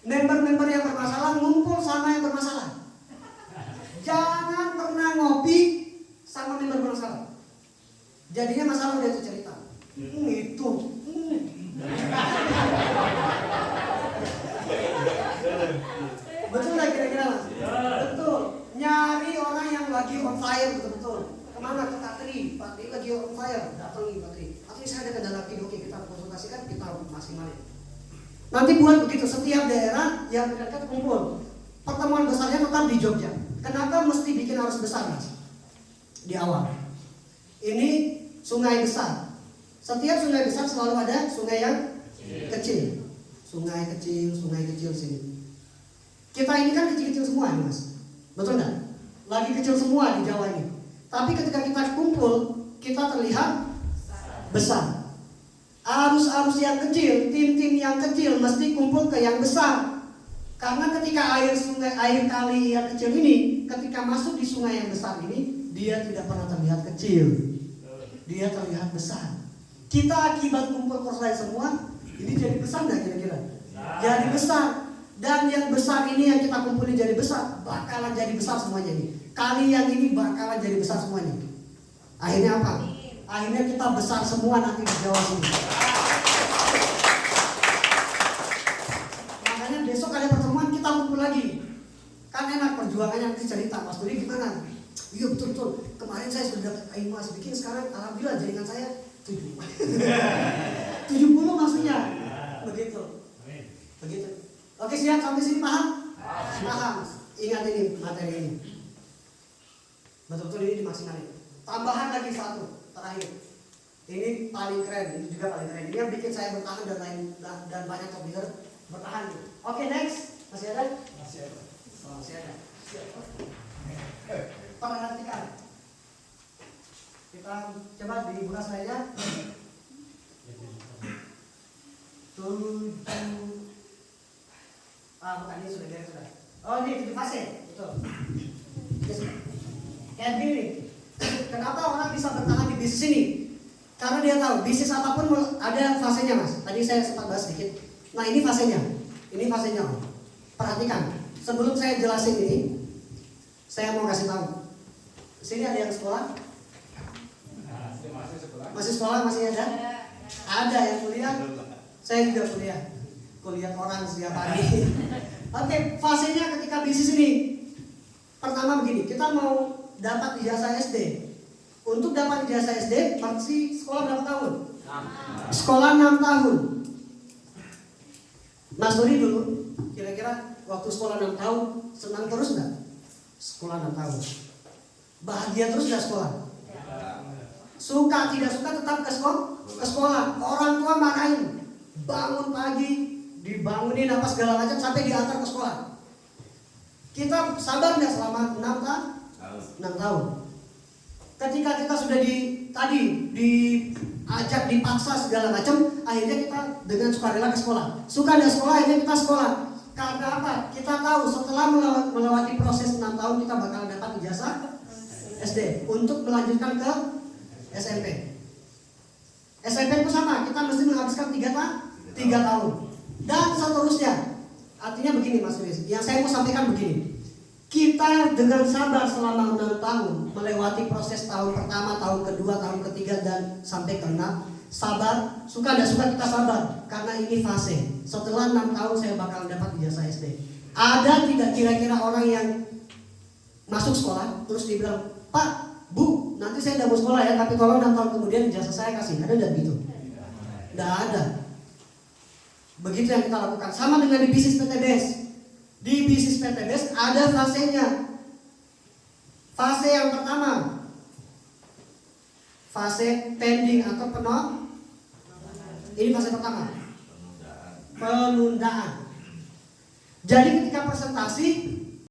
Member-member yang bermasalah ngumpul sama yang bermasalah. Jangan pernah ngopi sama member bermasalah. Jadinya masalah udah itu cerita. Itu. Betul nggak kira-kira mas? Betul. Nyari orang yang lagi on fire betul-betul. Kemana? Ke Patri. Patri lagi on fire. Datangi Patri. Patri saya ada kendala lagi. Oke, kita konsultasikan, kita maksimalin. Nanti buat begitu. Setiap daerah yang dekat kumpul. Pertemuan besarnya tetap di Jogja. Kenapa mesti bikin harus besar mas? Di awal. Ini sungai besar. Setiap sungai besar selalu ada sungai yang kecil. Sungai kecil sini. Kita ini kan kecil-kecil semua nih mas. Betul nggak? Lagi kecil semua di Jawa ini. Tapi ketika kita kumpul, kita terlihat besar. Arus-arus yang kecil, tim-tim yang kecil mesti kumpul ke yang besar. Karena ketika air kali yang kecil ini, ketika masuk di sungai yang besar ini, dia tidak pernah terlihat kecil. Dia terlihat besar. Kita akibat kumpul korsai semua, ini jadi besar nggak kira-kira? Jadi besar. Dan yang besar ini yang kita kumpulin jadi besar, bakalan jadi besar semuanya nih. Kali yang ini bakalan jadi besar semuanya. Akhirnya apa? Akhirnya kita besar semua nanti di Jawa sini. Makanya besok ada pertemuan kita kumpul lagi. Kan enak perjuangannya nanti cerita. Mas Duri gimana? Iya betul. Kemarin saya sudah dapat kain mas bikin, sekarang alhamdulillah jaringan saya 70 maksudnya. Begitu. Oke siap sampai sini paham? Paham. Ingat ini materi ini. Betul-betul ini dimaksimalin. Tambahan lagi satu terakhir. Ini paling keren, ini juga paling keren. Ini yang bikin saya bertahan dan banyak top leader bertahan. Oke next, masih ada? Masih ada. Perhatikan. Kita coba dibuka slide-nya. 7. Bukan ini sudah beres sudah. Oh ini 7 fase, betul. Kayak gini. Kenapa orang bisa bertahan di bisnis ini? Karena dia tahu bisnis apapun ada fasenya mas. Tadi saya sempat bahas sedikit. Nah ini fasenya. Perhatikan. Sebelum saya jelasin ini, saya mau kasih tahu. Sini ada yang sekolah? Masih sekolah? Masih ada? Ada yang kuliah? Saya juga kuliah. Kuliah orang setiap hari. Oke, fasenya ketika bisnis ini. Pertama begini, kita mau dapat ijazah SD. Untuk dapat ijazah SD, masih sekolah berapa tahun? 6. Sekolah 6 tahun. Mas Duri dulu, kira-kira waktu sekolah 6 tahun, senang terus nggak? Sekolah 6 tahun. Bahagia terus nggak sekolah? Suka tidak suka tetap ke sekolah. Orang tua marahin, bangun pagi, dibangunin apa segala macam sampai diantar ke sekolah. Kita sabar nggak selama 6 tahun? Ketika kita sudah diajak, dipaksa segala macam, akhirnya kita dengan sukarela ke sekolah. Suka ada sekolah, akhirnya kita sekolah. Karena apa? Kita tahu setelah melewati proses 6 tahun kita bakal dapat ijazah SD untuk melanjutkan ke SMP. SMP itu sama, kita mesti menghabiskan 3 tahun dan seterusnya. Artinya begini Mas Luis, yang saya mau sampaikan begini. Kita dengan sabar selama 6 tahun melewati proses tahun pertama, tahun kedua, tahun ketiga dan sampai ke 6. Sabar, suka tidak suka kita sabar karena ini fase. Setelah 6 tahun saya bakal dapat ijazah SD. Ada tidak kira-kira orang yang masuk sekolah terus dibilang, "Pak, Bu, nanti saya udah mau sekolah ya, tapi tolong 6 tahun kemudian ijazah saya kasih." Ada tidak gitu? Tidak ada. Begitu yang kita lakukan. Sama dengan di bisnis PTBS. Di bisnis PTBS ada fasenya. Fase yang pertama, fase pending atau ini fase pertama, penundaan. Jadi ketika presentasi